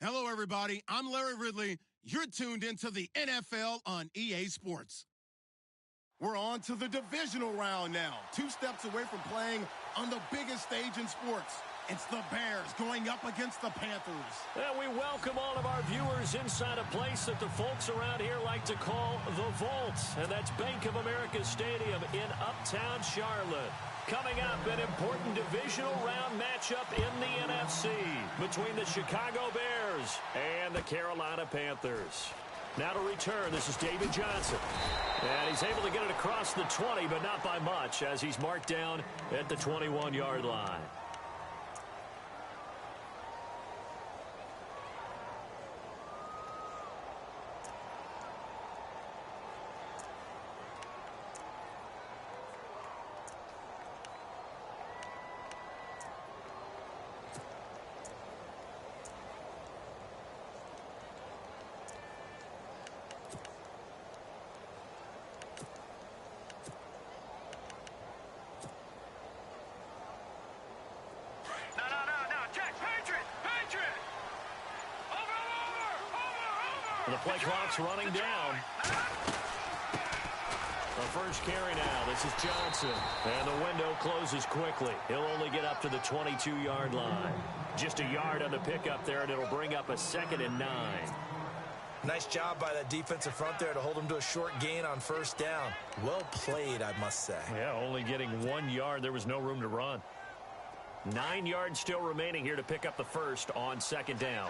Hello, everybody. I'm Larry Ridley. You're tuned into the NFL on EA Sports. We're on to the divisional round now. 2 steps away from playing on the biggest stage in sports. It's the Bears going up against the Panthers. And we welcome all of our viewers inside a place that the folks around here like to call the Vault. And that's Bank of America Stadium in Uptown Charlotte. Coming up, an important divisional round matchup in the NFC between the Chicago Bears and the Carolina Panthers. Now to return, this is David Johnson. And he's able to get it across the 20, but not by much, as he's marked down at the 21-yard line. The play clock's running down. The first carry now. This is Johnson. And the window closes quickly. He'll only get up to the 22-yard line. Just a yard on the pickup there, and it'll bring up a 2nd and 9. Nice job by that defensive front there to hold him to a short gain on first down. Well played, I must say. Yeah, only getting 1 yard. There was no room to run. 9 yards still remaining here to pick up the first on 2nd down.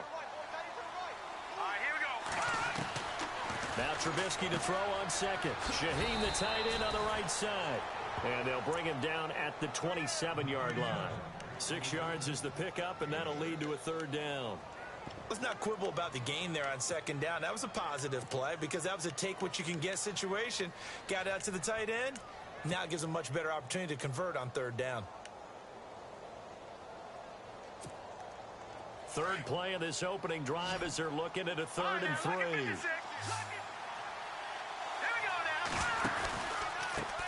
Now Trubisky to throw on 2nd. Shaheen, the tight end, on the right side. And they'll bring him down at the 27-yard line. 6 yards is the pickup, and that'll lead to a 3rd down. Let's not quibble about the gain there on 2nd down. That was a positive play because that was a take-what-you-can-get situation. Got out to the tight end. Now it gives them a much better opportunity to convert on 3rd down. 3rd play of this opening drive as they're looking at a 3rd and 3.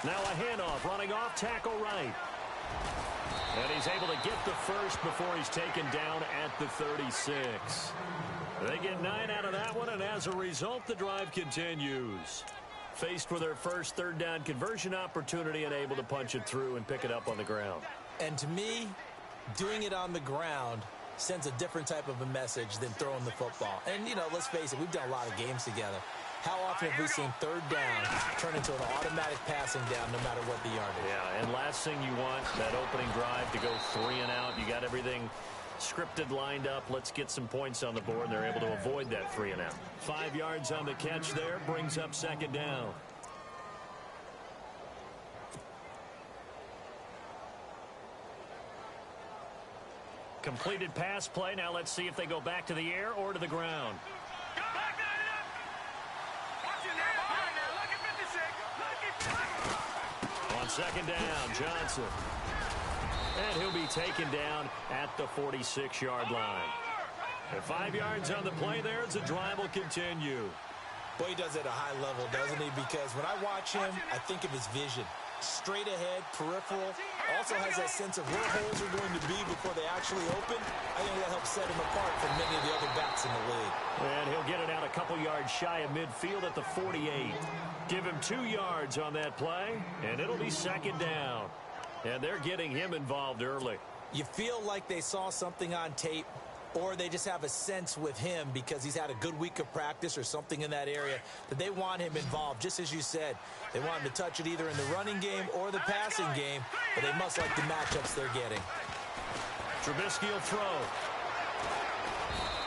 Now a handoff, running off, tackle right. And he's able to get the first before he's taken down at the 36. They get 9 out of that one, and as a result, the drive continues. Faced with their first 3rd down conversion opportunity and able to punch it through and pick it up on the ground. And to me, doing it on the ground sends a different type of a message than throwing the football. And, you know, let's face it, we've done a lot of games together. How often have we seen 3rd down turn into an automatic passing down no matter what the yardage? Yeah, and last thing you want, that opening drive to go 3 and out. You got everything scripted, lined up. Let's get some points on the board. They're able to avoid that 3 and out. 5 yards on the catch there, brings up 2nd down. Completed pass play. Now let's see if they go back to the air or to the ground. On 2nd down, Johnson. And he'll be taken down at the 46-yard line. And 5 yards on the play there as the drive will continue. Boy, he does it at a high level, doesn't he? Because when I watch him, I think of his vision. Straight ahead, peripheral. Also has that sense of where holes are going to be before they actually open. I think that helps set him apart from many of the other backs in the league. And he'll get it out a couple yards shy of midfield at the 48. Give him 2 yards on that play, and it'll be 2nd down. And they're getting him involved early. You feel like they saw something on tape, or they just have a sense with him because he's had a good week of practice or something in that area that they want him involved. Just as you said, they want him to touch it either in the running game or the passing game, but they must like the matchups they're getting. Trubisky will throw.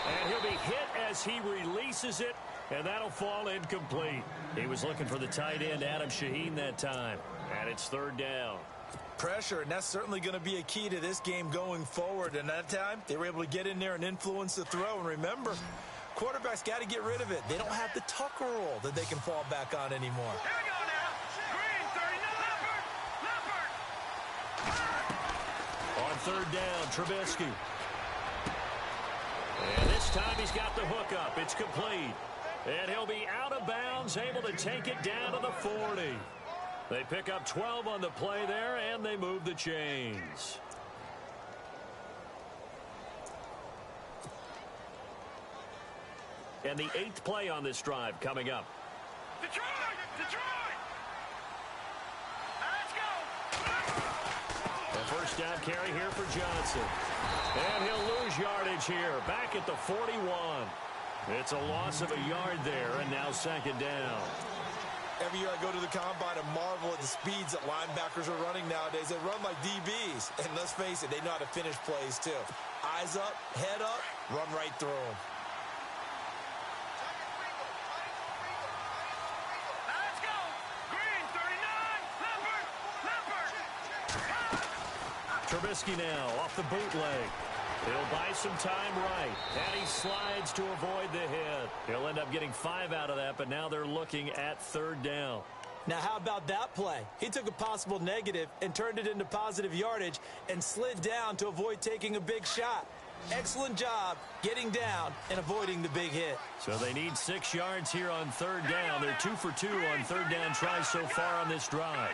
And he'll be hit as he releases it, and that'll fall incomplete. He was looking for the tight end, Adam Shaheen, that time. And it's 3rd down. Pressure, and that's certainly going to be a key to this game going forward. And that time, they were able to get in there and influence the throw. And remember, quarterbacks got to get rid of it. They don't have the tuck roll that they can fall back on anymore. Here we go now. Green, 30, Leopard. On 3rd down, Trubisky. And this time he's got the hook up. It's complete. And he'll be out of bounds, able to take it down to the 40. They pick up 12 on the play there, and they move the chains. And the 8th play on this drive coming up. Detroit! Detroit! Now let's go! The first down carry here for Johnson. And he'll lose yardage here, back at the 41. It's a loss of a yard there, and now 2nd down. Every year I go to the combine and marvel at the speeds that linebackers are running nowadays. They run like DBs. And let's face it, they know how to finish plays too. Eyes up, head up, run right through them. Now let's go! Green, 39, Leopard! Trubisky now off the bootleg. He'll buy some time right, and he slides to avoid the hit. He'll end up getting 5 out of that, but now they're looking at 3rd down. Now, how about that play? He took a possible negative and turned it into positive yardage and slid down to avoid taking a big shot. Excellent job getting down and avoiding the big hit. So they need 6 yards here on 3rd down. They're 2 for 2 on 3rd down tries so far on this drive.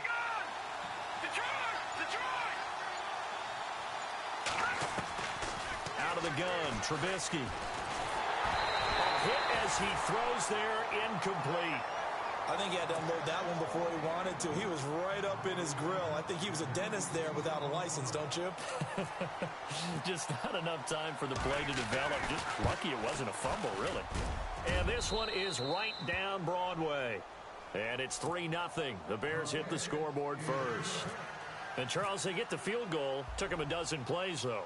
Out of the gun, Trubisky. A hit as he throws there, incomplete. I think he had to unload that one before he wanted to. He was right up in his grill. I think he was a dentist there without a license, don't you? Just not enough time for the play to develop. Just lucky it wasn't a fumble, really. And this one is right down Broadway. And it's 3-0. The Bears hit the scoreboard first. And, Charles, they get the field goal. Took them a dozen plays, though.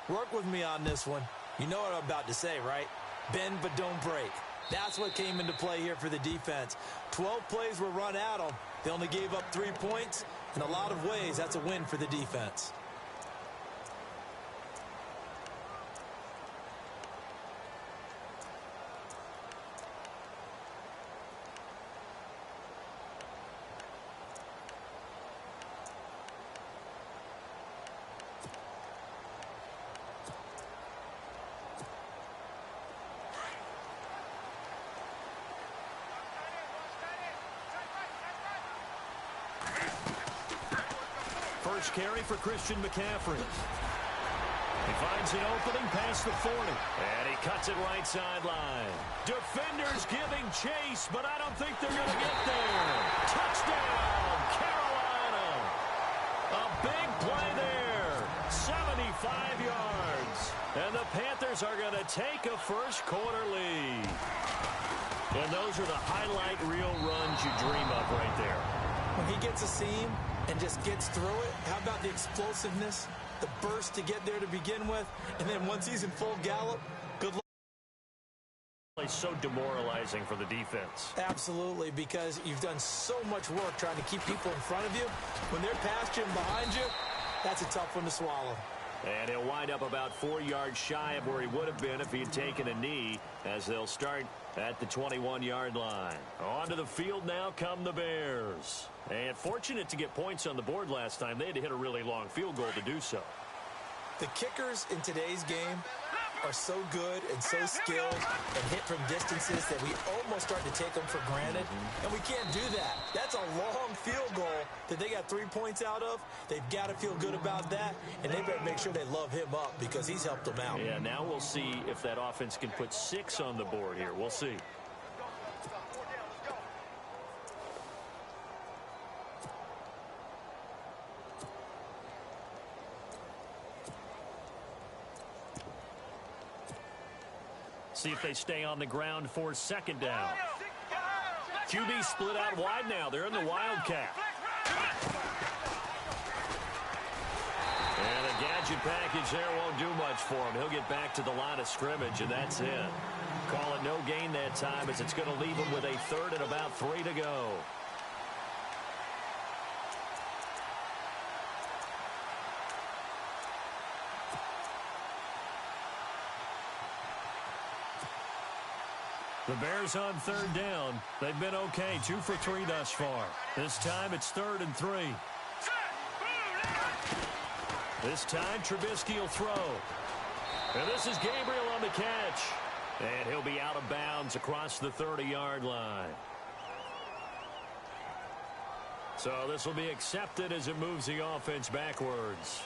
Work with me on this one. You know what I'm about to say, right? Bend but don't break. That's what came into play here for the defense. 12 plays were run at them. They only gave up 3 points. In a lot of ways, that's a win for the defense. First carry for Christian McCaffrey. He finds an opening past the 40. And he cuts it right sideline. Defenders giving chase, but I don't think they're going to get there. Touchdown, Carolina. A big play there. 75 yards. And the Panthers are going to take a first-quarter lead. And those are the highlight reel runs you dream of right there. When he gets a seam and just gets through it, how about the explosiveness, the burst to get there to begin with, and then once he's in full gallop, good luck. It's so demoralizing for the defense. Absolutely, because you've done so much work trying to keep people in front of you. When they're past you and behind you, that's a tough one to swallow. And he'll wind up about 4 yards shy of where he would have been if he had taken a knee, as they'll start at the 21-yard line. Onto the field now come the Bears. And fortunate to get points on the board last time. They had to hit a really long field goal to do so. The kickers in today's game are so good and so skilled and hit from distances that we almost start to take them for granted. And we can't do that. That's a long field goal that they got 3 points out of. They've got to feel good about that, and they better make sure they love him up because he's helped them out. Yeah, now we'll see if that offense can put 6 on the board here. We'll see. See if they stay on the ground for 2nd down. QB split out wide now. They're in the Wildcat. And a gadget package there won't do much for him. He'll get back to the line of scrimmage, and that's it. Call it no gain that time, as it's going to leave him with a 3rd and about 3 to go. The Bears on 3rd down. They've been okay, 2 for 3 thus far. This time it's 3rd and 3. This time Trubisky will throw. And this is Gabriel on the catch. And he'll be out of bounds across the 30-yard line. So this will be accepted as it moves the offense backwards.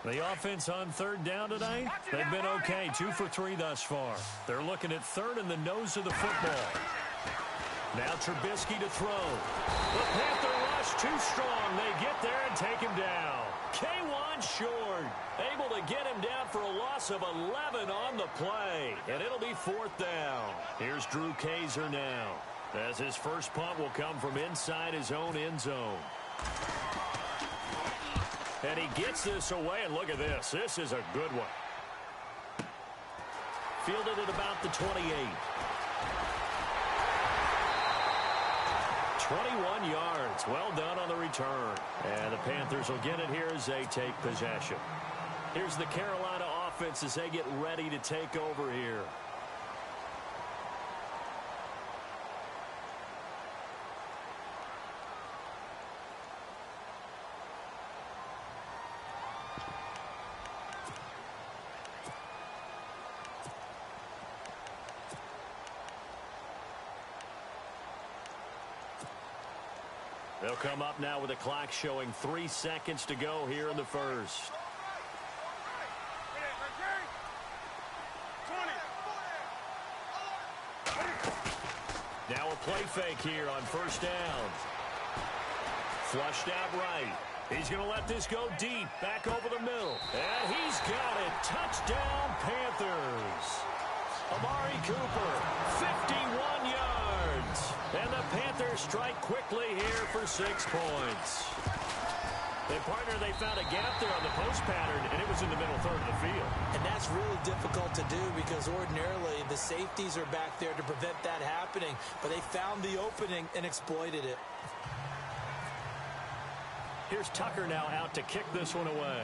The offense on third down tonight, they've been okay, 2 for 3 thus far. They're looking at third in the nose of the football. Now Trubisky to throw. The Panther rush too strong. They get there and take him down. K1 short. Able to get him down for a loss of 11 on the play. And it'll be 4th down. Here's Drew Kaiser now, as his first punt will come from inside his own end zone. And he gets this away, and look at this. This is a good one. Fielded at about the 28. 21 yards. Well done on the return. And the Panthers will get it here as they take possession. Here's the Carolina offense as they get ready to take over here. They'll come up now with the clock showing 3 seconds to go here in the first. Now a play fake here on first down. Flushed out right. He's going to let this go deep, back over the middle. And he's got it. Touchdown, Panthers. Amari Cooper, 51 yards. And the Panthers strike quickly here for 6 points. And, partner, they found a gap there on the post pattern, and it was in the middle third of the field. And that's really difficult to do because ordinarily the safeties are back there to prevent that happening. But they found the opening and exploited it. Here's Tucker now out to kick this one away.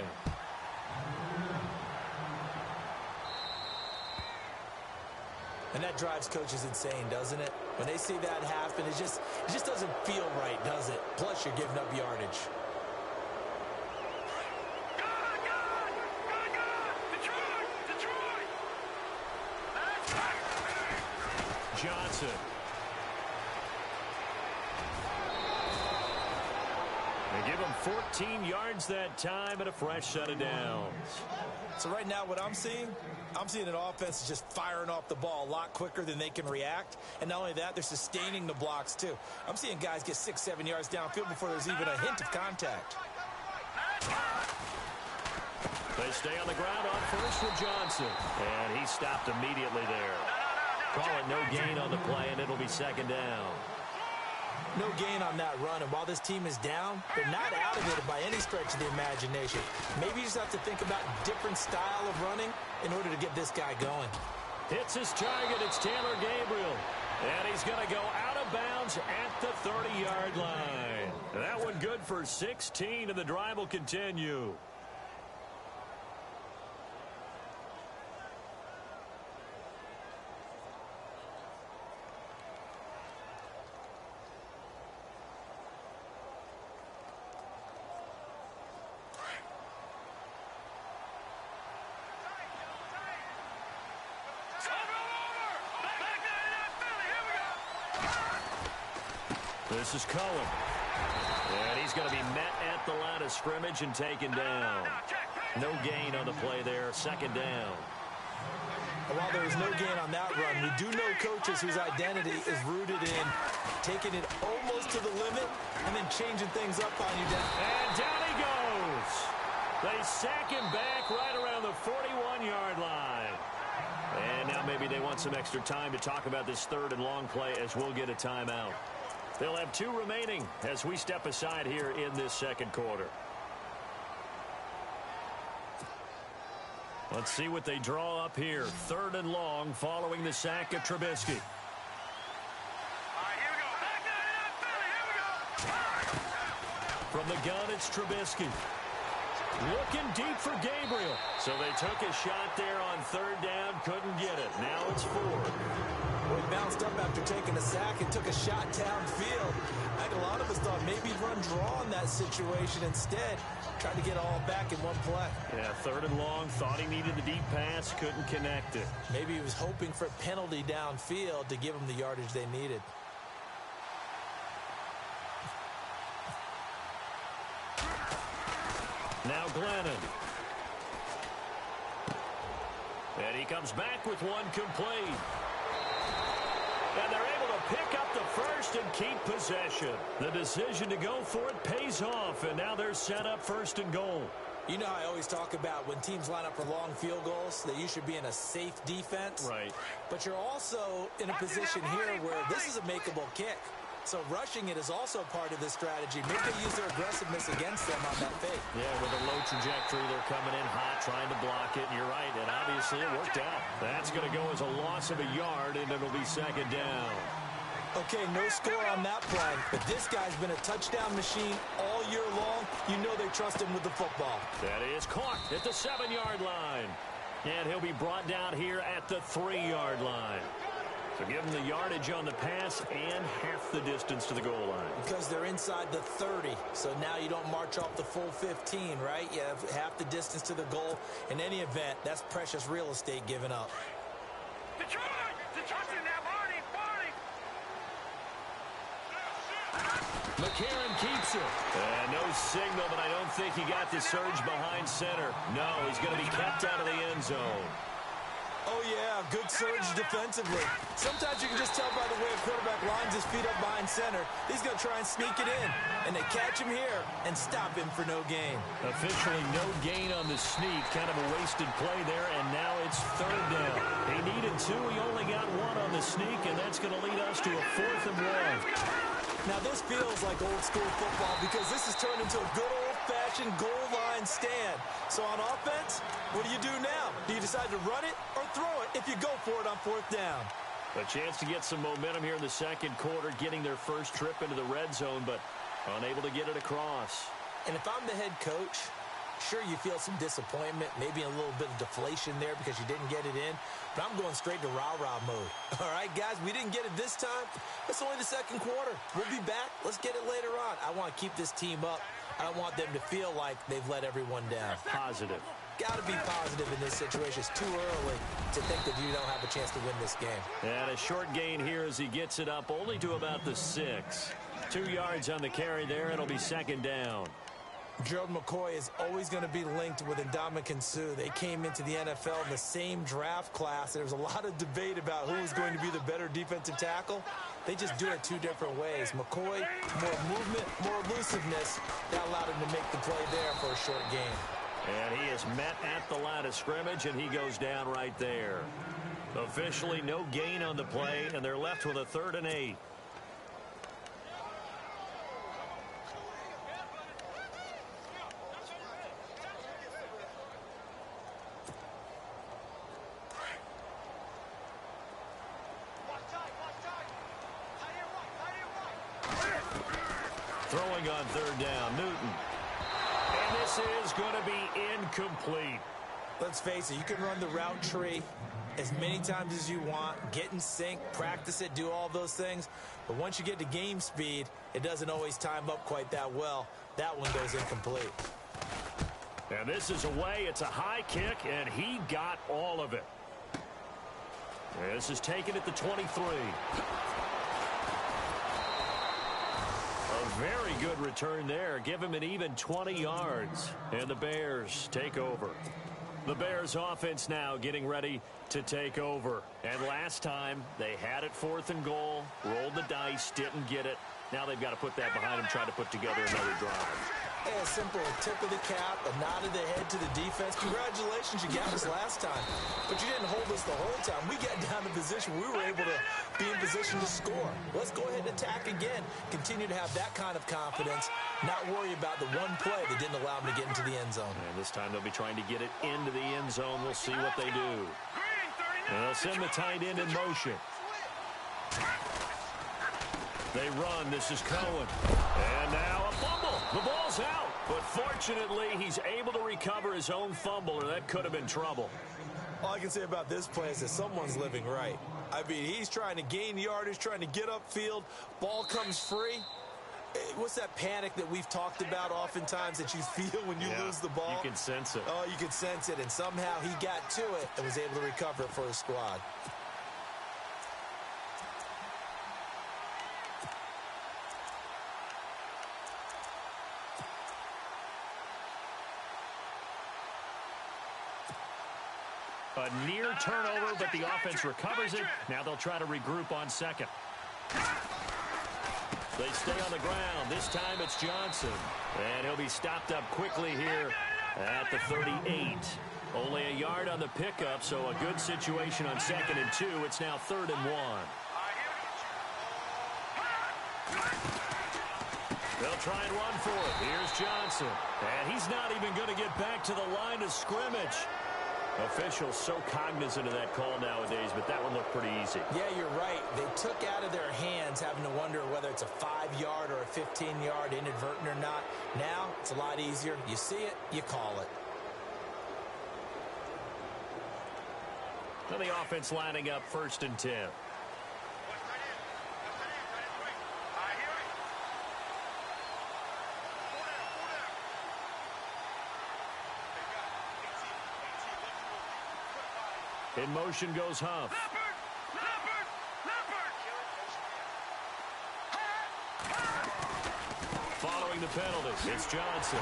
And that drives coaches insane, doesn't it? When they see that happen, it just doesn't feel right, does it? Plus, you're giving up yardage. Johnson. They give him 14 yards that time and a fresh set of downs. So right now what I'm seeing an offense just firing off the ball a lot quicker than they can react. And not only that, they're sustaining the blocks too. I'm seeing guys get 6-7 yards downfield before there's even a hint of contact. They stay on the ground on first with Johnson. And he stopped immediately there. Call it no gain on the play, and it'll be second down. No gain on that run, and while this team is down, they're not out of it by any stretch of the imagination. Maybe you just have to think about different style of running in order to get this guy going. Hits his target. It's Taylor Gabriel. And he's going to go out of bounds at the 30-yard line. That one good for 16, and the drive will continue. This is Cullen. And he's going to be met at the line of scrimmage and taken down. No gain on the play there. Second down. While there was no gain on that run, we do know coaches whose identity is rooted in taking it almost to the limit and then changing things up on you. And down he goes. They sack him back right around the 41-yard line. And now maybe they want some extra time to talk about this third and long play as we'll get a timeout. They'll have 2 remaining as we step aside here in this second quarter. Let's see what they draw up here. Third and long following the sack of Trubisky. From the gun, it's Trubisky. Looking deep for Gabriel. So they took a shot there on third down, couldn't get it. Now it's 4. Well, he bounced up after taking a sack and took a shot downfield. I think a lot of us thought maybe he'd run draw in that situation instead. Tried to get all back in one play. Yeah, third and long, thought he needed the deep pass, couldn't connect it. Maybe he was hoping for a penalty downfield to give him the yardage they needed. Now Glennon. And he comes back with one complete. And they're able to pick up the first and keep possession. The decision to go for it pays off, and now they're set up first and goal. You know how I always talk about when teams line up for long field goals, that you should be in a safe defense. Right. But you're also in a position here where this is a makeable kick. So rushing it is also part of this strategy. Maybe they use their aggressiveness against them on that fake. Yeah, with a low trajectory, they're coming in hot, trying to block it. And you're right, and obviously it worked out. That's going to go as a loss of a yard, and it'll be second down. Okay, no score on that play, but this guy's been a touchdown machine all year long. You know they trust him with the football. That is caught at the 7-yard line. And he'll be brought down here at the 3-yard line. So give him the yardage on the pass and half the distance to the goal line. Because they're inside the 30, so now you don't march off the full 15, right? You have half the distance to the goal. In any event, that's precious real estate given up. Detroit! Detroit's in there, Barney! McCarron keeps it. And no signal, but I don't think he got the surge behind center. No, he's going to be kept out of the end zone. Oh, yeah, good surge defensively. Sometimes you can just tell by the way a quarterback lines his feet up behind center. He's going to try and sneak it in. And they catch him here and stop him for no gain. Officially no gain on the sneak. Kind of a wasted play there, and now it's third down. He needed 2. He only got 1 on the sneak, and that's going to lead us to a 4th and 1. Now, this feels like old-school football because this has turned into a good old-fashioned goal line stand. So on offense, what do you do now? Do you decide to run it or throw it if you go for it on 4th down? A chance to get some momentum here in the second quarter, getting their first trip into the red zone, but unable to get it across. And if I'm the head coach, sure, you feel some disappointment, maybe a little bit of deflation there because you didn't get it in. But I'm going straight to rah-rah mode. All right, guys, we didn't get it this time. It's only the second quarter. We'll be back. Let's get it later on. I want to keep this team up. I don't want them to feel like they've let everyone down. Positive. Got to be positive in this situation. It's too early to think that you don't have a chance to win this game. And a short gain here as he gets it up only to about the 6. 2 yards on the carry there. It'll be second down. Gerald McCoy is always going to be linked with Cuzzo. They came into the NFL in the same draft class. There was a lot of debate about who was going to be the better defensive tackle. They just do it 2 different ways. McCoy, more movement, more elusiveness. That allowed him to make the play there for a short gain. And he is met at the line of scrimmage, and he goes down right there. Officially no gain on the play, and they're left with a 3rd and 8. Throwing on 3rd down, Newton. And this is going to be incomplete. Let's face it, you can run the route tree as many times as you want, get in sync, practice it, do all those things. But once you get to game speed, it doesn't always time up quite that well. That one goes incomplete. And this is away. It's a high kick, and he got all of it. This is taken at the 23. A very good return there. Give him an even 20 yards. And the Bears take over. The Bears offense now getting ready to take over. And last time they had it 4th and goal, rolled the dice, didn't get it. Now they've got to put that behind them, try to put together another drive. Yeah, simple tip of the cap, a nod of the head to the defense. Congratulations, you got us last time. But you didn't hold us the whole time. We got down in position. We were able to be in position to score. Let's go ahead and attack again. Continue to have that kind of confidence. Not worry about the one play that didn't allow them to get into the end zone. And this time they'll be trying to get it into the end zone. We'll see what they do. And they'll send the tight end in motion. They run. This is Cohen. And now a fumble. The ball's out. But fortunately, he's able to recover his own fumble, or that could have been trouble. All I can say about this play is that someone's living right. I mean, he's trying to gain yardage, trying to get upfield. Ball comes free. What's that panic that we've talked about oftentimes that you feel when you lose the ball? You can sense it. Oh, you can sense it. And somehow he got to it and was able to recover it for his squad. A near turnover, but the offense recovers it. Now they'll try to regroup on second. They stay on the ground. This time it's Johnson. And he'll be stopped up quickly here at the 38. Only a yard on the pickup, so a good situation on 2nd and 2. It's now 3rd and 1. They'll try and run for it. Here's Johnson. And he's not even going to get back to the line of scrimmage. Officials so cognizant of that call nowadays, but that one looked pretty easy. Yeah, you're right. They took out of their hands having to wonder whether it's a 5-yard or a 15-yard inadvertent or not. Now, it's a lot easier. You see it, you call it. So the offense lining up 1st and 10. In motion goes Huff. Following the penalty, it's Johnson.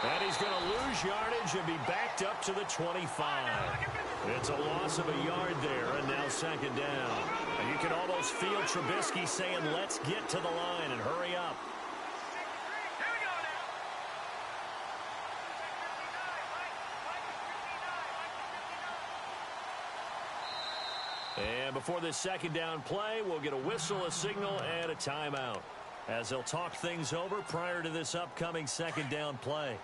And he's going to lose yardage and be backed up to the 25. It's a loss of a yard there, and now 2nd down. And you can almost feel Trubisky saying, let's get to the line and hurry up. And before this 2nd down play, we'll get a whistle, a signal, and a timeout, as they'll talk things over prior to this upcoming 2nd down play.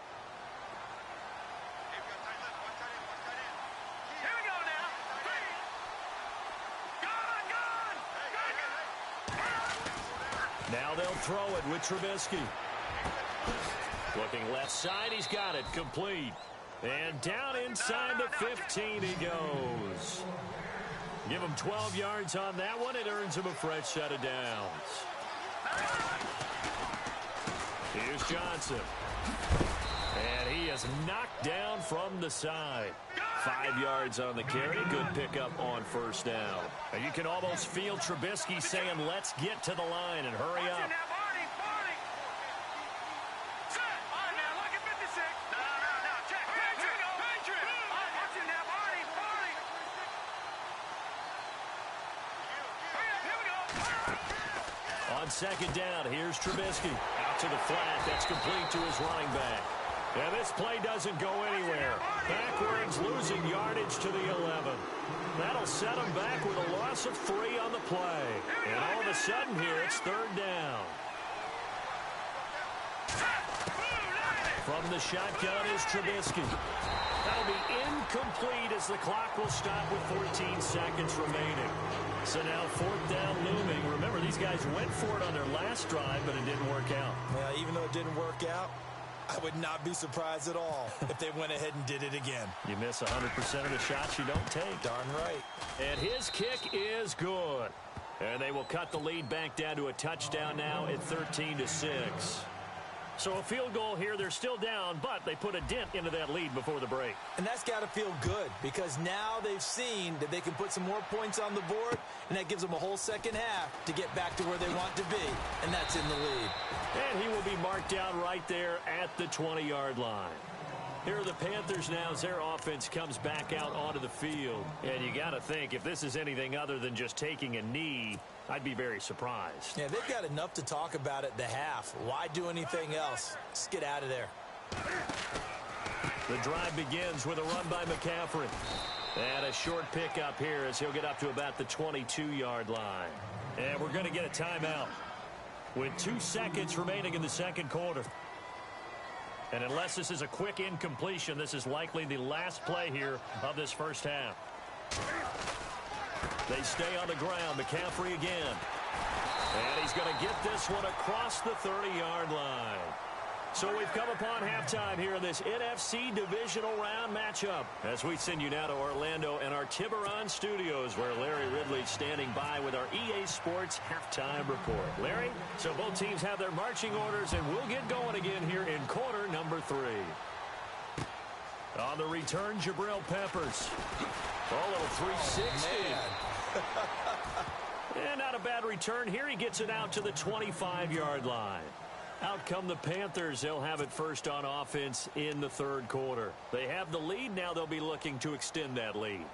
Now they'll throw it with Trubisky. Looking left side, he's got it, complete. And down inside the 15 he goes. Give him 12 yards on that one. It earns him a fresh set of downs. Here's Johnson. And he is knocked down from the side. 5 yards on the carry. Good pickup on 1st down. And you can almost feel Trubisky saying, let's get to the line and hurry up. On 2nd down, here's Trubisky. Out to the flat. That's complete to his running back. And this play doesn't go anywhere. Backwards, losing yardage to the 11. That'll set him back with a loss of 3 on the play. And all of a sudden here, it's 3rd down. From the shotgun is Trubisky. That'll be incomplete as the clock will stop with 14 seconds remaining. So now 4th down looming. Remember, these guys went for it on their last drive, but it didn't work out. Yeah, even though it didn't work out, I would not be surprised at all if they went ahead and did it again. You miss 100% of the shots you don't take. Darn right. And his kick is good. And they will cut the lead back down to a touchdown now at 13-6. So a field goal here. They're still down, but they put a dent into that lead before the break. And that's got to feel good because now they've seen that they can put some more points on the board, and that gives them a whole 2nd half to get back to where they want to be, and that's in the lead. And he will be marked down right there at the 20-yard line. Here are the Panthers now as their offense comes back out onto the field. And you got to think, if this is anything other than just taking a knee, I'd be very surprised. Yeah, they've got enough to talk about at the half. Why do anything else? Just get out of there. The drive begins with a run by McCaffrey. And a short pickup here as he'll get up to about the 22-yard line. And we're going to get a timeout with 2 seconds remaining in the 2nd quarter. And unless this is a quick incompletion, this is likely the last play here of this 1st half. They stay on the ground. McCaffrey again. And he's going to get this one across the 30-yard line. So we've come upon halftime here in this NFC divisional round matchup as we send you now to Orlando and our Tiburon studios where Larry Ridley's standing by with our EA Sports halftime report. Larry, so both teams have their marching orders and we'll get going again here in quarter number 3. On the return, Jabril Peppers. A little 360. Oh, and not a bad return here. He gets it out to the 25-yard line. Out come the Panthers. They'll have it first on offense in the third quarter. They have the lead. Now they'll be looking to extend that lead.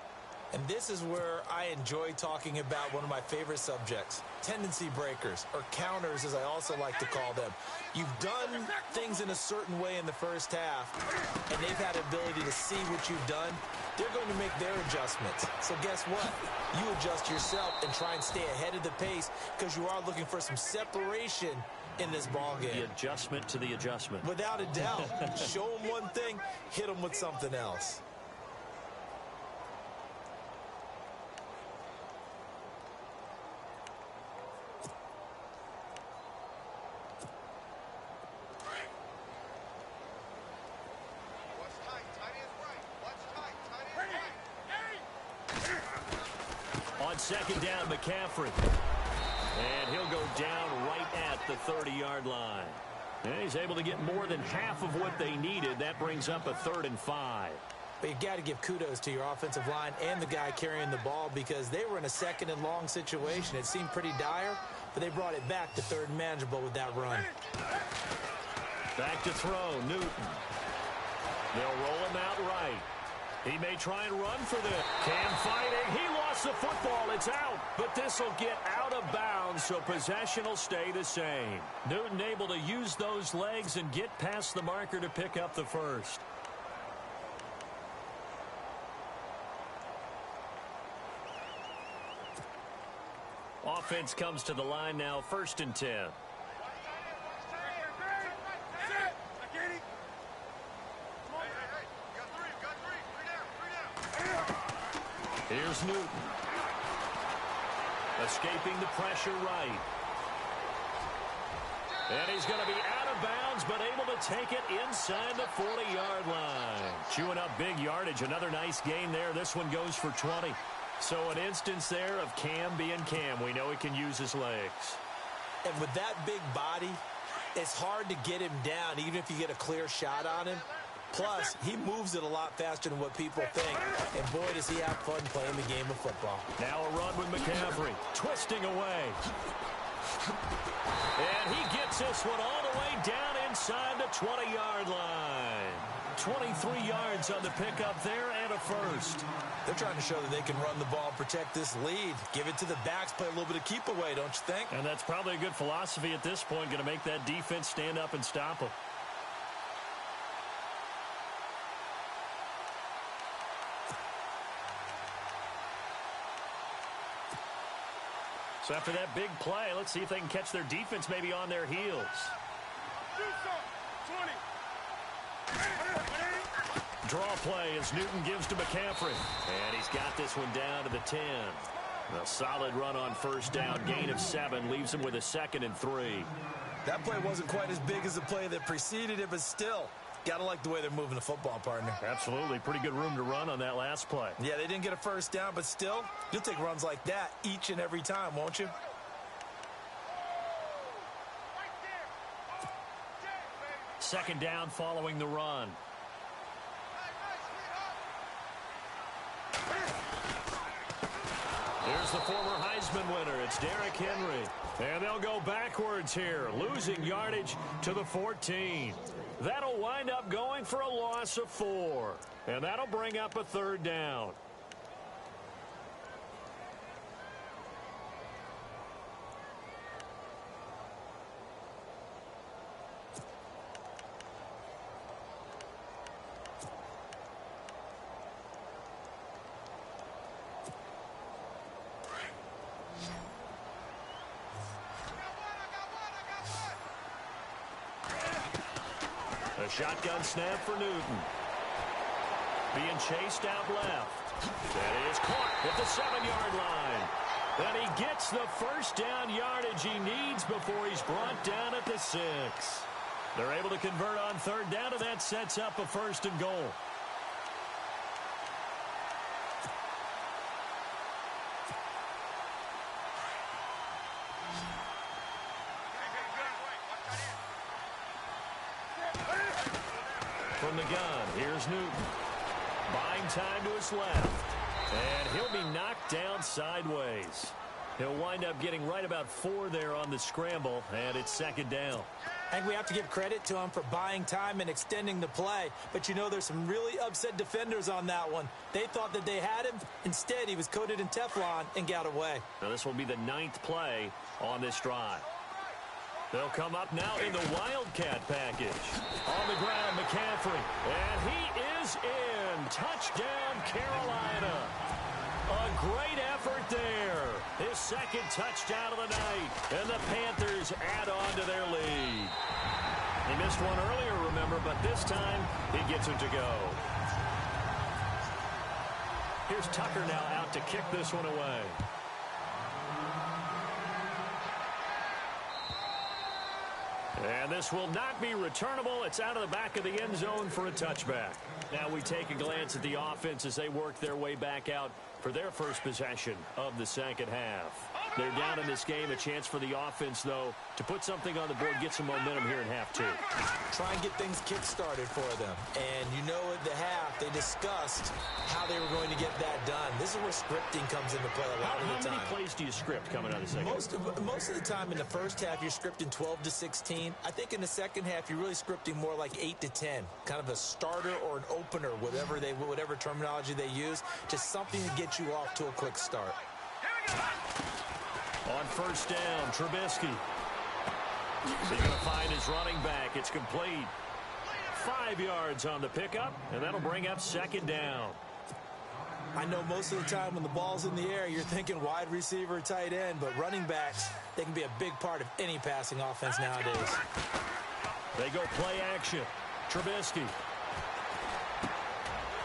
And this is where I enjoy talking about one of my favorite subjects, tendency breakers, or counters as I also like to call them. You've done things in a certain way in the first half, and they've had the ability to see what you've done. They're going to make their adjustments. So guess what? You adjust yourself and try and stay ahead of the pace because you are looking for some separation in this ball game. The adjustment to the adjustment. Without a doubt. Show them one thing, hit them with something else. On second down, McCaffrey. And he'll go down right at the 30-yard line. And he's able to get more than half of what they needed. That brings up a 3rd and 5. But you got to give kudos to your offensive line and the guy carrying the ball because they were in a 2nd and long situation. It seemed pretty dire, but they brought it back to 3rd and manageable with that run. Back to throw, Newton. They'll roll him out right. He may try and run for this. Cam fighting. He lost the football. It's out. But this will get out of bounds, so possession will stay the same. Newton able to use those legs and get past the marker to pick up the first. Offense comes to the line now, 1st and 10. Here's Newton. Escaping the pressure right. And he's going to be out of bounds, but able to take it inside the 40-yard line. Chewing up big yardage. Another nice gain there. This one goes for 20. So an instance there of Cam being Cam. We know he can use his legs. And with that big body, it's hard to get him down, even if you get a clear shot on him. Plus, he moves it a lot faster than what people think. And boy, does he have fun playing the game of football. Now a run with McCaffrey. Twisting away. And he gets this one all the way down inside the 20-yard line. 23 yards on the pickup there and a first. They're trying to show that they can run the ball, protect this lead. Give it to the backs, play a little bit of keep away, don't you think? And that's probably a good philosophy at this point. Going to make that defense stand up and stop them. So after that big play, let's see if they can catch their defense maybe on their heels. Draw play as Newton gives to McCaffrey. And he's got this one down to the 10. A solid run on first down. Gain of 7 leaves him with a 2nd and 3. That play wasn't quite as big as the play that preceded it, but still, gotta like the way they're moving the football, partner. Absolutely. Pretty good room to run on that last play. Yeah, they didn't get a first down, but still, you'll take runs like that each and every time, won't you? Second down following the run. Here's the former Heisman winner. It's Derrick Henry. And they'll go backwards here, losing yardage to the 14. That'll wind up going for a loss of 4. And that'll bring up a 3rd down. A shotgun snap for Newton. Being chased out left. That is caught at the 7-yard line. And he gets the first down yardage he needs before he's brought down at the 6. They're able to convert on 3rd down, and that sets up a 1st and goal. From the gun, here's Newton. Buying time to his left. And he'll be knocked down sideways. He'll wind up getting right about 4 there on the scramble, and it's second down. I think we have to give credit to him for buying time and extending the play. But, you know, there's some really upset defenders on that one. They thought that they had him. Instead, he was coated in Teflon and got away. Now, this will be the 9th play on this drive. They'll come up now in the Wildcat package. On the ground, McCaffrey. And he is in. Touchdown, Carolina. A great effort there. His second touchdown of the night. And the Panthers add on to their lead. He missed one earlier, remember, but this time he gets it to go. Here's Tucker now out to kick this one away. And this will not be returnable. It's out of the back of the end zone for a touchback. Now we take a glance at the offense as they work their way back out for their first possession of the second half. They're down in this game. A chance for the offense, though, to put something on the board, get some momentum here in half 2. Try and get things kick-started for them. And you know at the half, they discussed how they were going to get that done. This is where scripting comes into play a lot of the time. How many plays do you script coming out of the second half? Most of the time in the first half, you're scripting 12 to 16. I think in the second half, you're really scripting more like 8 to 10. Kind of a starter or an opener, whatever terminology they use. Just something to get you off to a quick start. On first down, Trubisky. He's going to find his running back. It's complete. 5 yards on the pickup, and that'll bring up second down. I know most of the time when the ball's in the air, you're thinking wide receiver, tight end, but running backs, they can be a big part of any passing offense nowadays. They go play action. Trubisky.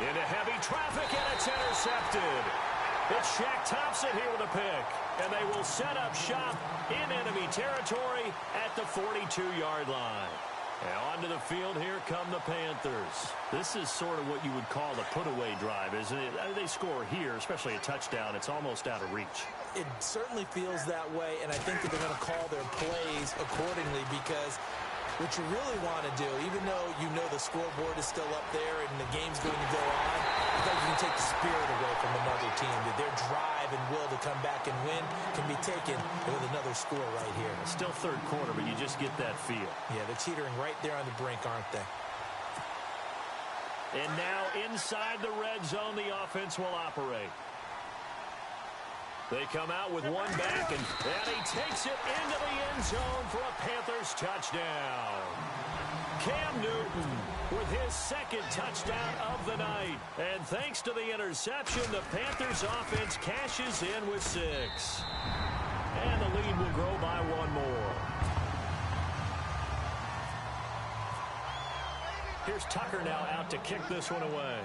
Into heavy traffic, and it's intercepted. It's Shaq Thompson here with a pick. And they will set up shop in enemy territory at the 42-yard line. And onto the field, here come the Panthers. This is sort of what you would call a put-away drive, isn't it? They score here, especially a touchdown. It's almost out of reach. It certainly feels that way, and I think that they're going to call their plays accordingly because what you really want to do, even though you know the scoreboard is still up there and the game's going to go on, I think you can take the spirit away from another team. That their drive and will to come back and win can be taken with another score right here. It's still third quarter, but you just get that feel. Yeah, they're teetering right there on the brink, aren't they? And now inside the red zone, the offense will operate. They come out with one back, and he takes it into the end zone for a Panthers touchdown. Cam Newton with his second touchdown of the night. And thanks to the interception, the Panthers offense cashes in with 6. And the lead will grow by 1 more. Here's Tucker now out to kick this one away.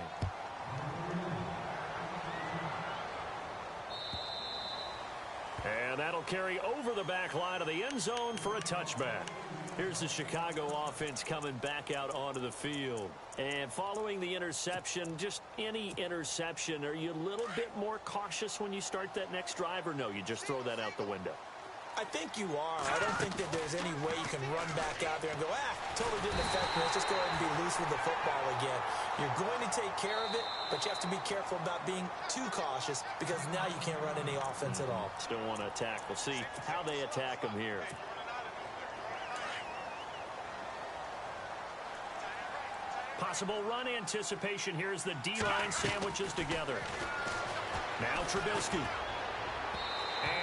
And that'll carry over the back line of the end zone for a touchback. Here's the Chicago offense coming back out onto the field. And following the interception, just any interception, are you a little bit more cautious when you start that next drive, or no, you just throw that out the window? I think you are. I don't think that there's any way you can run back out there and go, totally didn't affect me. Let's just go ahead and be loose with the football again. You're going to take care of it, but you have to be careful about being too cautious because now you can't run any offense at all. Still want to attack. We'll see how they attack them here. Possible run anticipation. Here's the D-line sandwiches together. Now Trubisky.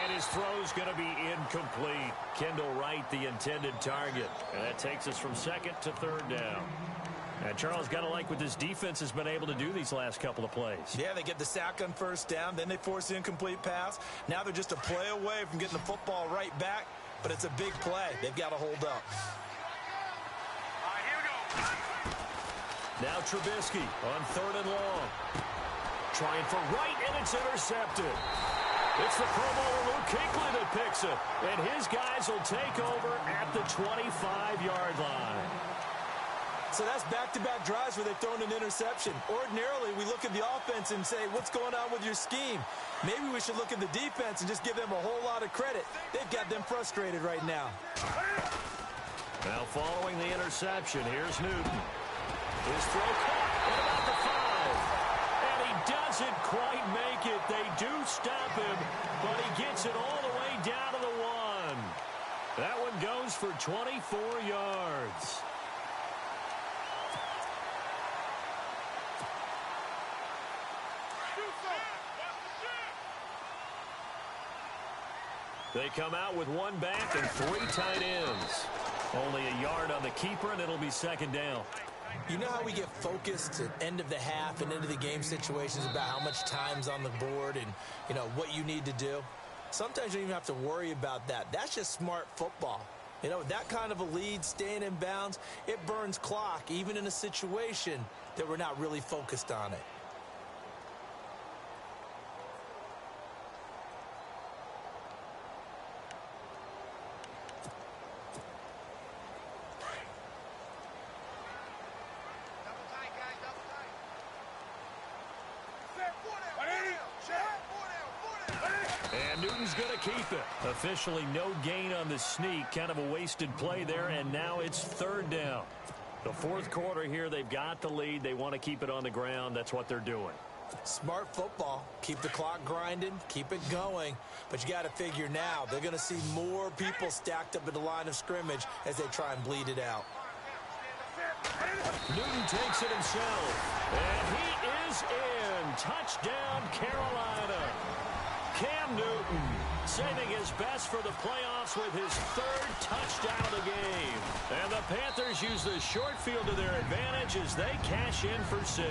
And his throw's going to be incomplete. Kendall Wright, the intended target. And that takes us from second to third down. And Charles, got to like what this defense has been able to do these last couple of plays. Yeah, they get the sack on first down. Then they force the incomplete pass. Now they're just a play away from getting the football right back. But it's a big play. They've got to hold up. Now Trubisky on 3rd and long. Trying for Wright, and it's intercepted. It's the Pro Bowler Luke Kuechly that picks it. And his guys will take over at the 25-yard line. So that's back-to-back drives where they've thrown an interception. Ordinarily, we look at the offense and say, what's going on with your scheme? Maybe we should look at the defense and just give them a whole lot of credit. They've got them frustrated right now. Now following the interception, here's Newton. His throw caught at about the 5. And he doesn't quite make it. They do stop him, but he gets it all the way down to the 1. That one goes for 24 yards. They come out with one back and 3 tight ends. Only a yard on the keeper, and it'll be second down. You know how we get focused at end of the half and into the game situations about how much time's on the board and, you know, what you need to do? Sometimes you don't even have to worry about that. That's just smart football. You know, that kind of a lead, staying in bounds, it burns clock, even in a situation that we're not really focused on it. And Newton's going to keep it. Officially no gain on the sneak. Kind of a wasted play there, and now it's third down. The fourth quarter here, they've got the lead. They want to keep it on the ground. That's what they're doing. Smart football. Keep the clock grinding. Keep it going. But you got to figure now, they're going to see more people stacked up at the line of scrimmage as they try and bleed it out. Newton takes it himself. And he is in. Touchdown, Carolina. Cam Newton saving his best for the playoffs with his 3rd touchdown of the game. And the Panthers use the short field to their advantage as they cash in for 6.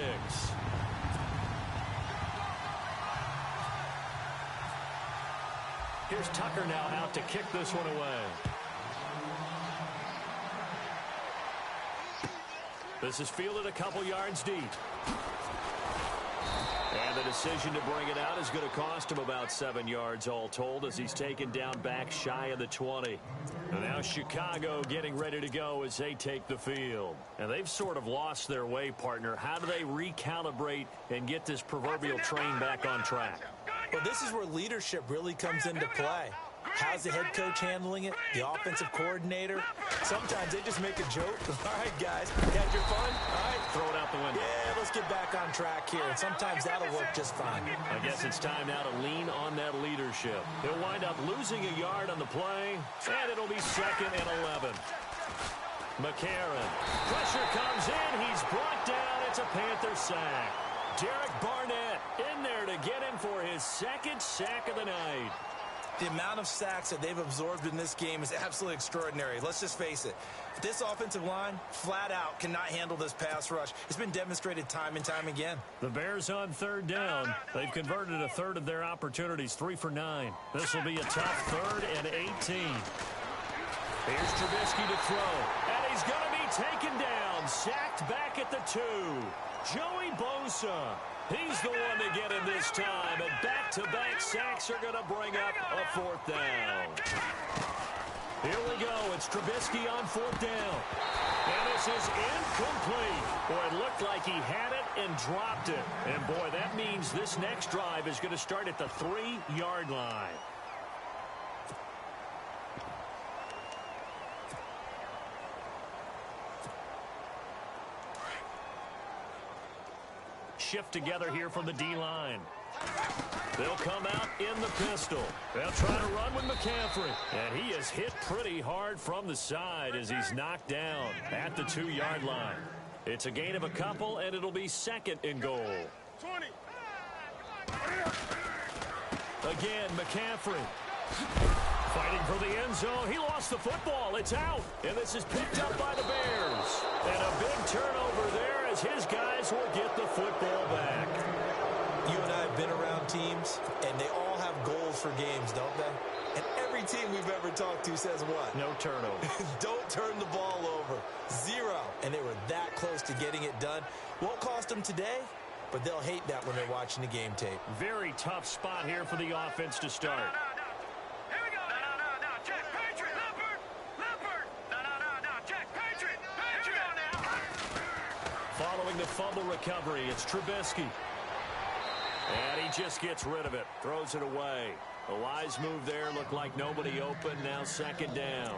Here's Tucker now out to kick this one away. This is fielded a couple yards deep. And the decision to bring it out is going to cost him about 7 yards all told as he's taken down back shy of the 20. And now Chicago getting ready to go as they take the field. And they've sort of lost their way, partner. How do they recalibrate and get this proverbial train back on track? Well, this is where leadership really comes into play. How's the head coach handling it? The offensive coordinator? Sometimes they just make a joke. All right, guys, had your fun? All right. Throw it out the window. Yeah, let's get back on track here. And sometimes that'll work just fine. I guess it's time now to lean on that leadership. He'll wind up losing a yard on the play, and it'll be 2nd and 11. McCarron. Pressure comes in. He's brought down. It's a Panther sack. Derek Barnett in there to get him for his 2nd sack of the night. The amount of sacks that they've absorbed in this game is absolutely extraordinary. Let's just face it. This offensive line, flat out, cannot handle this pass rush. It's been demonstrated time and time again. The Bears on 3rd down. They've converted a 1/3 of their opportunities, 3 for 9. This will be a tough 3rd and 18. Here's Trubisky to throw. And he's going to be taken down. Sacked back at the 2. Joey Bosa. He's the one to get him this time, and back-to-back sacks are going to bring up a 4th down. Here we go. It's Trubisky on 4th down. And this is incomplete. Boy, it looked like he had it and dropped it. And, boy, that means this next drive is going to start at the 3-yard line. Shift together here from the D-line. They'll come out in the pistol. They'll try to run with McCaffrey. And he is hit pretty hard from the side as he's knocked down at the 2-yard line. It's a gain of a couple, and it'll be 2nd and goal. 20. Again, McCaffrey. Fighting for the end zone. He lost the football. It's out. And this is picked up by the Bears. And a big turnover there as his guys will get the football back. You and I have been around teams, and they all have goals for games, don't they? And every team we've ever talked to says what? No turnover. Don't turn the ball over. 0. And they were that close to getting it done. Won't cost them today, but they'll hate that when they're watching the game tape. Very tough spot here for the offense to start. Here we go. No. Jack Patriot. Leopard. No. Jack Patriot. Here we go now. Following the fumble recovery, it's Trubisky. And he just gets rid of it. Throws it away. A wise move there. Looked like nobody open. Now 2nd down.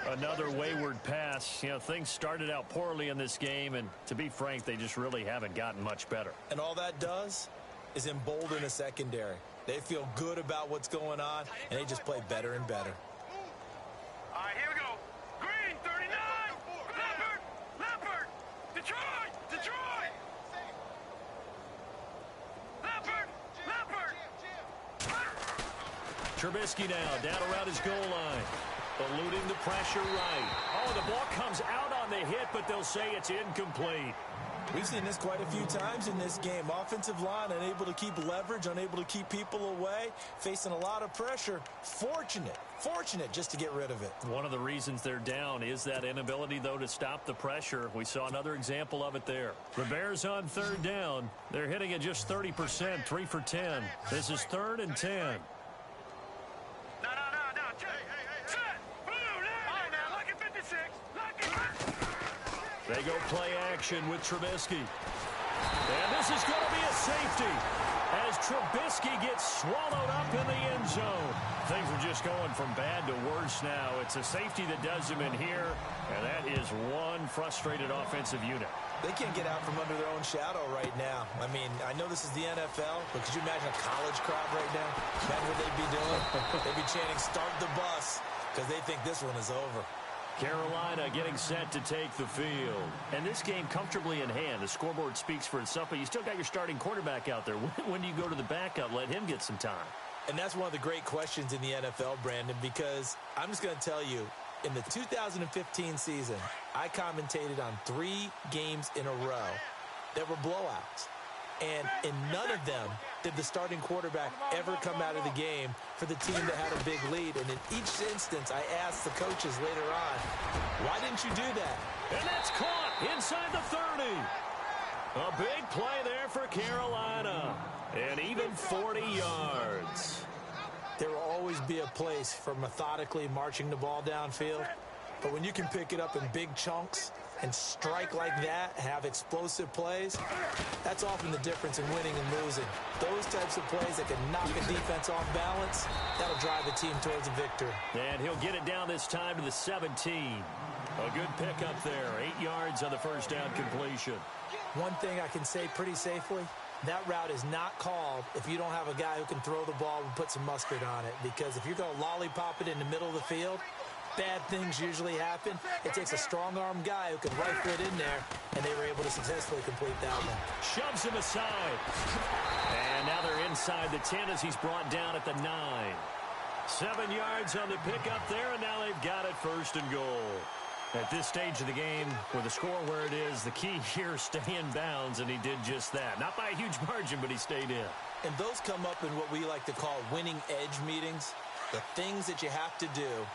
Another wayward pass. You know, things started out poorly in this game, and to be frank, they just really haven't gotten much better. And all that does is embolden a secondary. They feel good about what's going on, and they just play better and better. All right, here we go. Green, 39. Leopard. Detroit. Leopard. Trubisky now down around his goal line. Eluding the pressure right. Oh, the ball comes out on the hit, but they'll say it's incomplete. We've seen this quite a few times in this game. Offensive line unable to keep leverage, unable to keep people away, facing a lot of pressure. Fortunate just to get rid of it. One of the reasons they're down is that inability, though, to stop the pressure. We saw another example of it there. The Bears on third down. They're hitting at just 30%, 3 for 10. This is 3rd and 10. No. Set. Blue, now. All right, now, look at 56. They go play action with Trubisky. And this is going to be a safety as Trubisky gets swallowed up in the end zone. Things are just going from bad to worse now. It's a safety that does him in here, and that is one frustrated offensive unit. They can't get out from under their own shadow right now. I mean, I know this is the NFL, but could you imagine a college crowd right now? Imagine what they'd be doing. They'd be chanting, "Start the bus," because they think this one is over. Carolina getting set to take the field. And this game comfortably in hand. The scoreboard speaks for itself, but you still got your starting quarterback out there. When do you go to the backup? Let him get some time. And that's one of the great questions in the NFL, Brandon, because I'm just going to tell you, in the 2015 season, I commentated on 3 games in a row that were blowouts. And in none of them did the starting quarterback ever come out of the game for the team that had a big lead. And in each instance, I asked the coaches later on, why didn't you do that? And that's caught inside the 30. A big play there for Carolina. And even 40 yards. There will always be a place for methodically marching the ball downfield. But when you can pick it up in big chunks and strike like that, have explosive plays, that's often the difference in winning and losing. Those types of plays that can knock a defense off balance, that'll drive a team towards a victory. And he'll get it down this time to the 17. A good pickup there. 8 yards on the first down completion. One thing I can say pretty safely, that route is not called if you don't have a guy who can throw the ball and put some mustard on it. Because if you're going to lollipop it in the middle of the field, bad things usually happen. It takes a strong-arm guy who can right foot in there, and they were able to successfully complete that one. Shoves him aside. And now they're inside the 10 as he's brought down at the 9. 7 yards on the pickup there, and now they've got it 1st and goal. At this stage of the game, with the score where it is, the key here is stay in bounds, and he did just that. Not by a huge margin, but he stayed in. And those come up in what we like to call winning edge meetings. The things that you have to do,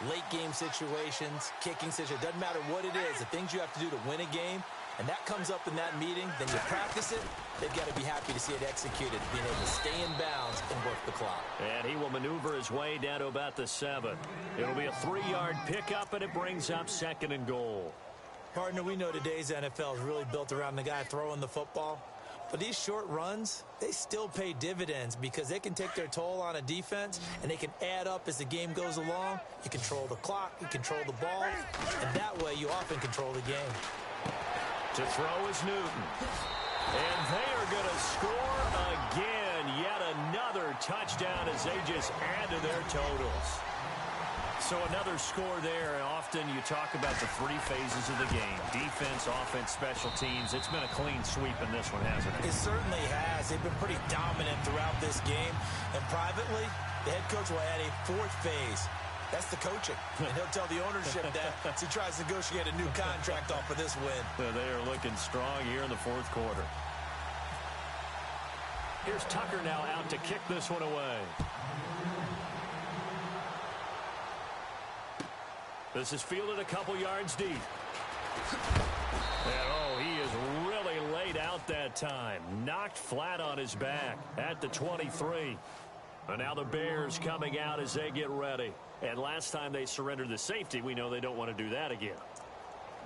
late game situations, kicking situations, doesn't matter what it is, the things you have to do to win a game, and that comes up in that meeting, then you practice it, they've got to be happy to see it executed, being able to stay in bounds and work the clock. And he will maneuver his way down to about the 7. It'll be a 3-yard pickup, and it brings up 2nd and goal. Partner, we know today's NFL is really built around the guy throwing the football. But these short runs, they still pay dividends because they can take their toll on a defense, and they can add up as the game goes along. You control the clock, you control the ball, and that way you often control the game. To throw is Newton. And they are going to score again. Yet another touchdown as they just add to their totals. So another score there. Often you talk about the 3 phases of the game. Defense, offense, special teams. It's been a clean sweep in this one, hasn't it? It certainly has. They've been pretty dominant throughout this game. And privately, the head coach will add a 4th phase. That's the coaching. And he'll tell the ownership that as he tries to negotiate a new contract off of this win. They are looking strong here in the 4th quarter. Here's Tucker now out to kick this one away. This is fielded a couple yards deep. And oh, he is really laid out that time. Knocked flat on his back at the 23. And now the Bears coming out as they get ready. And last time they surrendered the safety, we know they don't want to do that again.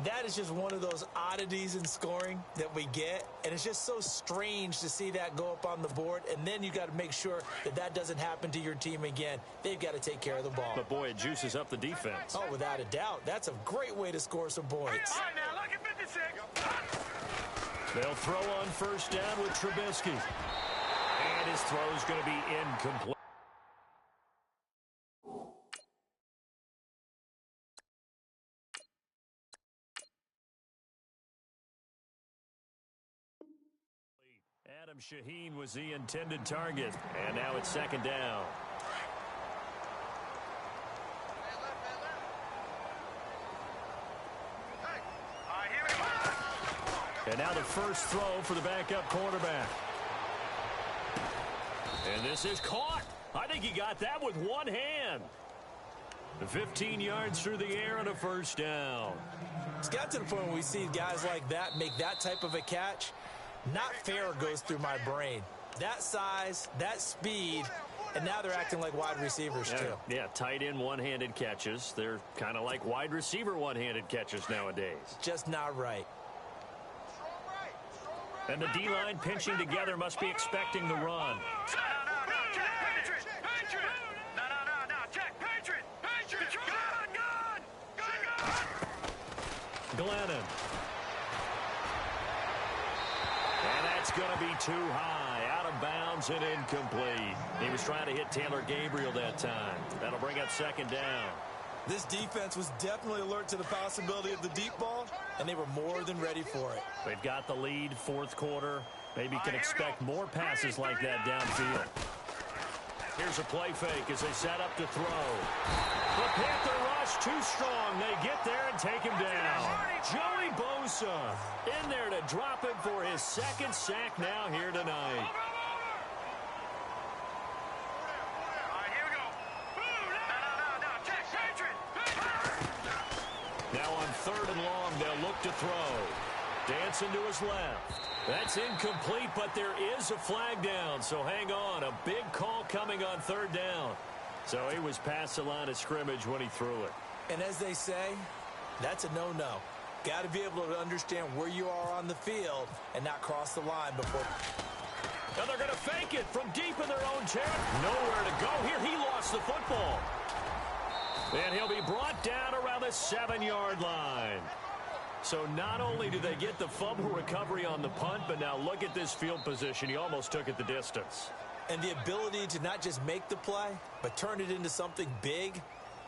That is just one of those oddities in scoring that we get. And it's just so strange to see that go up on the board. And then you got to make sure that that doesn't happen to your team again. They've got to take care of the ball. But, boy, it juices up the defense. Oh, without a doubt. That's a great way to score some points. All right, now, look at 56. They'll throw on 1st down with Trubisky. And his throw's going to be incomplete. Adam Shaheen was the intended target. And now it's second down. And now the first throw for the backup quarterback. And this is caught. I think he got that with one hand. 15 yards through the air and a first down. It's got to the point where we see guys like that make that type of a catch. Not fair goes through my brain. That size, that speed, and now they're acting like wide receivers too. Yeah, tight end one-handed catches. They're kind of like wide receiver one-handed catches nowadays. Just not right. And the D-line pinching together must be expecting the run. Glennon. And that's going to be too high. Out of bounds and incomplete. He was trying to hit Taylor Gabriel that time. That'll bring up second down. This defense was definitely alert to the possibility of the deep ball, and they were more than ready for it. They've got the lead, fourth quarter. Maybe can expect more passes like that downfield. Here's a play fake as they set up to throw. The Panther rush too strong. They get there and take him down. Joey Bosa in there to drop him for his second sack now here tonight. Now on third and long, they'll look to throw. Dancing to his left. That's incomplete, but there is a flag down, so hang on. A big call coming on third down. So he was past the line of scrimmage when he threw it. And as they say, that's a no-no. Got to be able to understand where you are on the field and not cross the line before. Now they're going to fake it from deep in their own territory. Nowhere to go here. He lost the football. And he'll be brought down around the 7-yard line. So not only do they get the fumble recovery on the punt, but now look at this field position. He almost took it the distance. And the ability to not just make the play, but turn it into something big,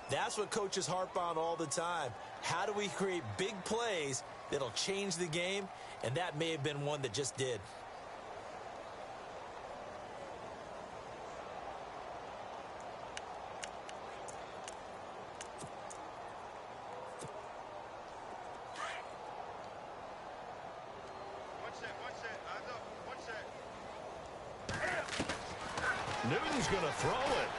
that's what coaches harp on all the time. How do we create big plays that'll change the game? And that may have been one that just did. Newton's going to throw it.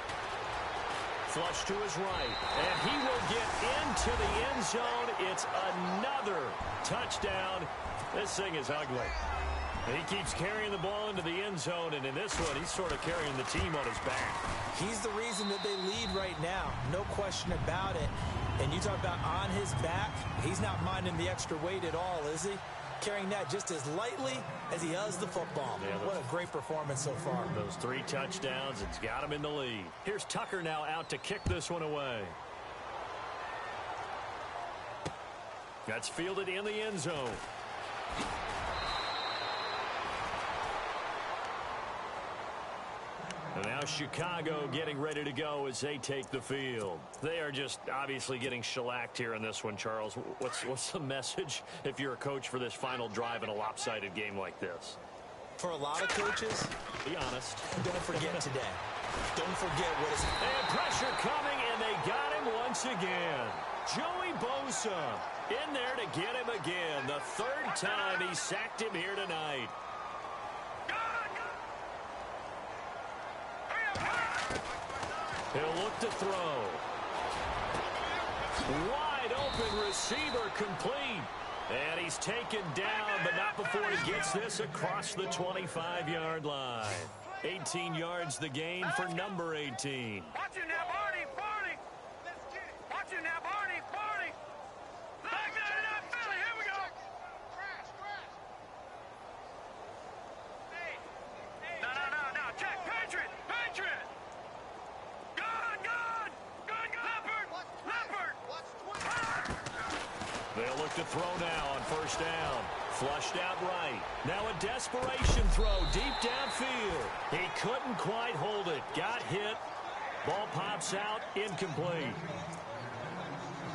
Flush to his right. And he will get into the end zone. It's another touchdown. This thing is ugly. He keeps carrying the ball into the end zone, and in this one, he's sort of carrying the team on his back. He's the reason that they lead right now. No question about it. And you talk about on his back, he's not minding the extra weight at all, is he? Carrying that just as lightly as he does the football. Yeah, what a great performance so far. Those 3 touchdowns, it's got him in the lead. Here's Tucker now out to kick this one away. That's fielded in the end zone. And now Chicago getting ready to go as they take the field. They are just obviously getting shellacked here in this one, Charles. What's the message if you're a coach for this final drive in a lopsided game like this? For a lot of coaches, be honest. Don't forget today. Don't forget what is. And pressure coming, and they got him once again. Joey Bosa in there to get him again. The third time he sacked him here tonight. He'll look to throw. Wide open receiver complete. And he's taken down, but not before he gets this across the 25-yard line. 18 yards the gain for number 18. Watch it now, Barney. Watch it now, Barney. Back that it up, Philly. Here we go. No. Check. Patriot. Gun. Leopard. They'll look to throw now on first down. Flushed out right. Now a desperation throw deep downfield. He couldn't quite hold it. Got hit. Ball pops out. Incomplete.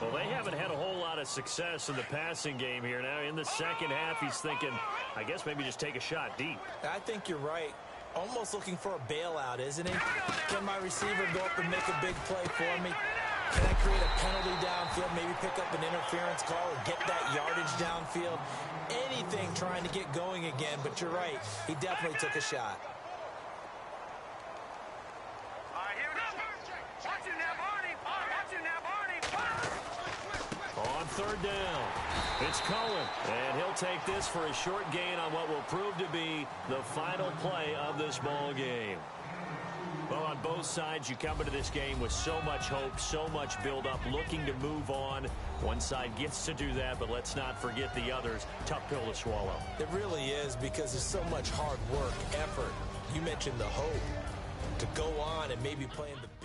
Well, they haven't had a whole lot of success in the passing game here. Now in the second half, he's thinking, I guess maybe just take a shot deep. I think you're right. Almost looking for a bailout, isn't he? Can my receiver go up and make a big play for me? Can I create a penalty downfield, maybe pick up an interference call or get that yardage downfield? Anything trying to get going again, but you're right. He definitely took a shot. All right, here we go. Watch it now, Barney. Watch it now, Barney. On third down, it's Cullen, and he'll take this for a short gain on what will prove to be the final play of this ball game. Well, on both sides, you come into this game with so much hope, so much build-up, looking to move on. One side gets to do that, but let's not forget the others. Tough pill to swallow. It really is, because there's so much hard work, effort. You mentioned the hope to go on and maybe play in the